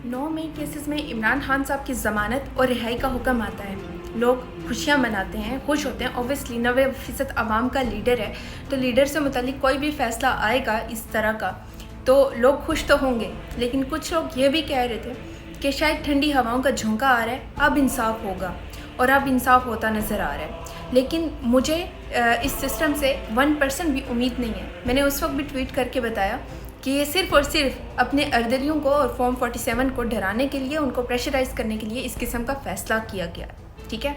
9 मई cases में इमरान खान साहब की ज़मानत और रिहाई का हुक्म आता है। लोग खुशियाँ मनाते हैं, खुश होते हैं। ऑब्वियसली 90% आवाम का लीडर है, तो लीडर से मुतालिक कोई भी फ़ैसला आएगा इस तरह का तो लोग खुश तो होंगे। लेकिन कुछ लोग ये भी कह रहे थे कि शायद ठंडी हवाओं का झोंका आ रहा है, अब इंसाफ होगा, और अब इंसाफ होता नज़र आ रहा है। लेकिन मुझे इस सिस्टम से 1% भी उम्मीद नहीं है। मैंने उस वक्त भी ट्वीट करके बताया कि ये सिर्फ़ और सिर्फ अपने अर्दलियों को और फॉर्म 47 को डराने के लिए, उनको प्रेशराइज़ करने के लिए इस किस्म का फ़ैसला किया गया है। ठीक है,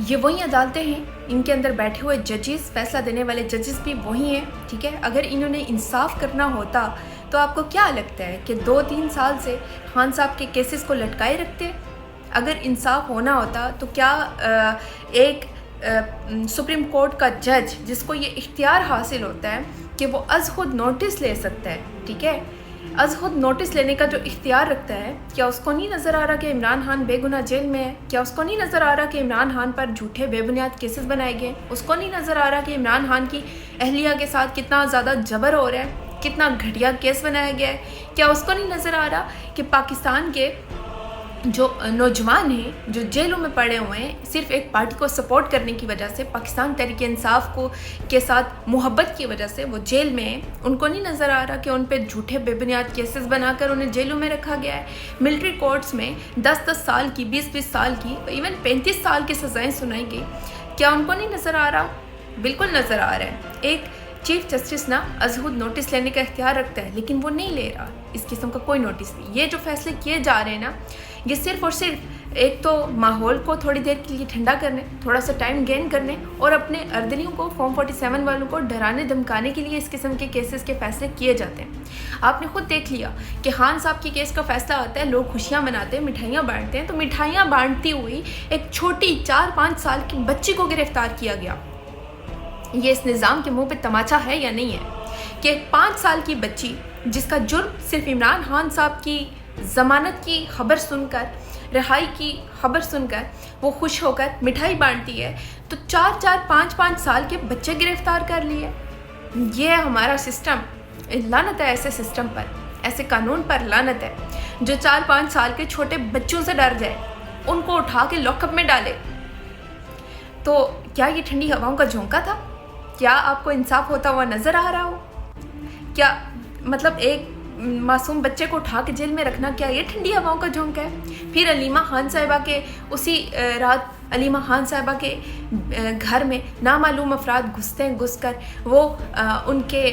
ये वही अदालतें हैं, इनके अंदर बैठे हुए जजेस, फ़ैसला देने वाले जजेस भी वही हैं। ठीक है, अगर इन्होंने इंसाफ करना होता तो आपको क्या लगता है कि 2-3 साल से खान साहब के केसेस को लटकाए रखते? अगर इंसाफ होना होता तो क्या एक सुप्रीम कोर्ट का जज जिसको ये इख्तियार हासिल होता है कि वो अज़ खुद नोटिस ले सकता है, ठीक है, अज़ खुद नोटिस लेने का जो इख्तियार रखता है, क्या उसको नहीं नज़र आ रहा कि इमरान खान बेगुनाह जेल में है? क्या उसको नहीं नज़र आ रहा कि इमरान खान पर झूठे बेबुनियाद केसेस बनाए गए? उसको नहीं नज़र आ रहा कि इमरान खान की अहलिया के साथ कितना ज़्यादा जबर हो रहा है, कितना घटिया केस बनाया गया है? क्या उसको नहीं नज़र आ रहा कि पाकिस्तान के जो नौजवान हैं, जो जेलों में पड़े हुए हैं, सिर्फ एक पार्टी को सपोर्ट करने की वजह से, पाकिस्तान तहरीक इंसाफ को के साथ मोहब्बत की वजह से वो जेल में हैं? उनको नहीं नज़र आ रहा कि उन पे झूठे बेबुनियाद केसेस बनाकर उन्हें जेलों में रखा गया है? मिलिट्री कोर्ट्स में 10-10 साल की, 20-20 साल की, इवन 35 साल की सज़ाएँ सुनाई गई। क्या उनको नहीं नज़र आ रहा? बिल्कुल नज़र आ रहा है। एक चीफ जस्टिस ना अज़ खुद नोटिस लेने का इख्तियार रखता है, लेकिन वो नहीं ले रहा इस किस्म का कोई नोटिस नहीं। ये जो फैसले किए जा रहे हैं ना, ये सिर्फ़ और सिर्फ एक तो माहौल को थोड़ी देर के लिए ठंडा करने, थोड़ा सा टाइम गेन करने और अपने अर्दलियों को, फॉर्म 47 वालों को डराने धमकाने के लिए इस किस्म के केसेस के फ़ैसले किए जाते हैं। आपने खुद देख लिया कि खान साहब की केस का फ़ैसला आता है, लोग खुशियाँ मनाते हैं, मिठाइयाँ बांटते हैं, तो मिठाइयाँ बांटती हुई एक छोटी 4-5 साल की बच्ची को गिरफ़्तार किया गया। ये इस निज़ाम के मुंह पे तमाचा है या नहीं है कि एक 5 साल की बच्ची, जिसका जुर्म सिर्फ इमरान खान साहब की ज़मानत की खबर सुनकर, रिहाई की खबर सुनकर वो खुश होकर मिठाई बांटती है, तो 4-4, 5-5 साल के बच्चे गिरफ़्तार कर लिए। ये है हमारा सिस्टम। लानत है ऐसे सिस्टम पर, ऐसे कानून पर लानत है जो 4-5 साल के छोटे बच्चों से डर जाए, उनको उठा के लॉकअप में डाले। तो क्या ये ठंडी हवाओं का झोंका था? क्या आपको इंसाफ होता हुआ नज़र आ रहा हो? क्या मतलब एक मासूम बच्चे को उठा के जेल में रखना, क्या ये ठंडी हवाओं का झोंका है? फिर अलीमा खान साहिबा के उसी रात अलीमा खान साहिबा के घर में नामालूम अफराद घुस कर वो उनके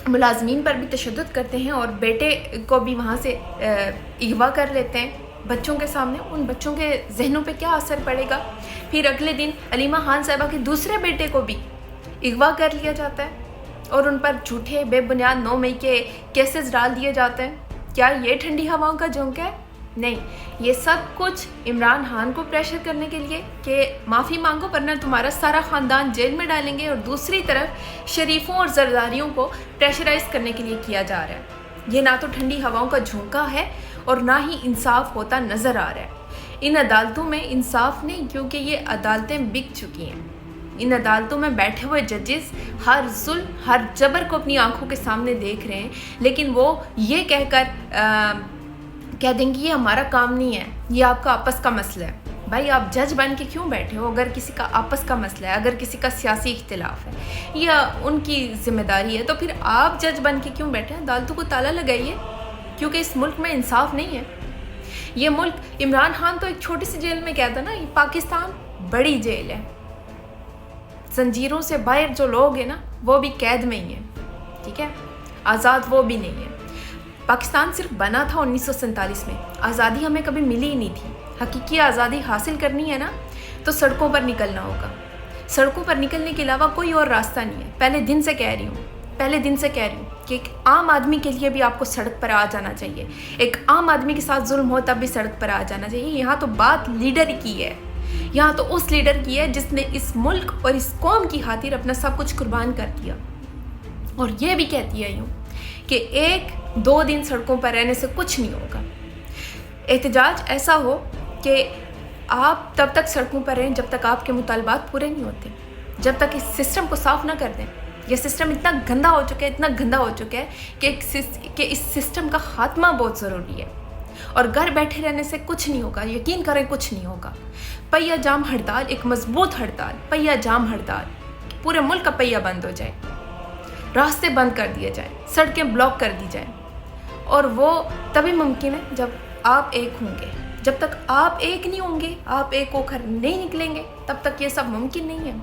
मुलाजमीन पर भी तशद्दुद करते हैं और बेटे को भी वहाँ से अगवा कर लेते हैं बच्चों के सामने। उन बच्चों के जहनों पे क्या असर पड़ेगा? फिर अगले दिन अलीमा खान साहिबा के दूसरे बेटे को भी अगवा कर लिया जाता है और उन पर झूठे बेबुनियाद 9 मई के केसेस डाल दिए जाते हैं। क्या ये ठंडी हवाओं का झोंका है? नहीं, ये सब कुछ इमरान खान को प्रेशर करने के लिए कि माफ़ी मांगो वरना तुम्हारा सारा ख़ानदान जेल में डालेंगे, और दूसरी तरफ शरीफों और जरदारियों को प्रेशराइज़ करने के लिए किया जा रहा है। ये ना तो ठंडी हवाओं का झोंका है और ना ही इंसाफ होता नज़र आ रहा है। इन अदालतों में इंसाफ नहीं, क्योंकि ये अदालतें बिक चुकी हैं। इन अदालतों में बैठे हुए जजेस हर जुल्म, हर जबर को अपनी आंखों के सामने देख रहे हैं, लेकिन वो ये कहकर कह देंगे ये हमारा काम नहीं है, ये आपका आपस का मसला है। भाई, आप जज बन के क्यों बैठे हो? अगर किसी का आपस का मसला है, अगर किसी का सियासी इख्तिलाफ है या उनकी जिम्मेदारी है, तो फिर आप जज बन के क्यों बैठे हैं? अदालतों को ताला लगाइए, क्योंकि इस मुल्क में इंसाफ नहीं है। ये मुल्क, इमरान खान तो एक छोटी सी जेल में कहता ना, ये पाकिस्तान बड़ी जेल है। जंजीरों से बाहर जो लोग हैं ना, वो भी कैद में ही हैं। ठीक है, आज़ाद वो भी नहीं है। पाकिस्तान सिर्फ बना था 1947 में, आज़ादी हमें कभी मिली ही नहीं थी। हकीकी आज़ादी हासिल करनी है ना, तो सड़कों पर निकलना होगा। सड़कों पर निकलने के अलावा कोई और रास्ता नहीं है। पहले दिन से कह रही हूँ कि एक आम आदमी के लिए भी आपको सड़क पर आ जाना चाहिए। एक आम आदमी के साथ जुल्म हो तब भी सड़क पर आ जाना चाहिए। यहाँ तो बात लीडर की है, यहाँ तो उस लीडर की है जिसने इस मुल्क और इस कौम की खातिर अपना सब कुछ कुर्बान कर दिया। और ये भी कहती है यूँ कि 1-2 दिन सड़कों पर रहने से कुछ नहीं होगा। एहतजाज ऐसा हो कि आप तब तक सड़कों पर रहें जब तक आपके मुतालबात पूरे नहीं होते, जब तक इस सिस्टम को साफ़ ना कर दें। یہ سسٹم اتنا گندا ہو چکا ہے، اتنا گندا ہو چکا ہے کہ اس سسٹم کا خاتمہ بہت ضروری ہے، اور گھر بیٹھے رہنے سے کچھ نہیں ہوگا، یقین کریں کچھ نہیں ہوگا۔ پہیہ جام ہڑتال، ایک مضبوط ہڑتال، پہیہ جام ہڑتال، پورے ملک کا پہیہ بند ہو جائے، راستے بند کر دیے جائیں، سڑکیں بلاک کر دی جائیں، اور وہ تبھی ممکن ہے جب آپ ایک ہوں گے۔ جب تک آپ ایک نہیں ہوں گے، آپ ایک ہو کر نہیں نکلیں گے، تب تک یہ سب ممکن نہیں ہے۔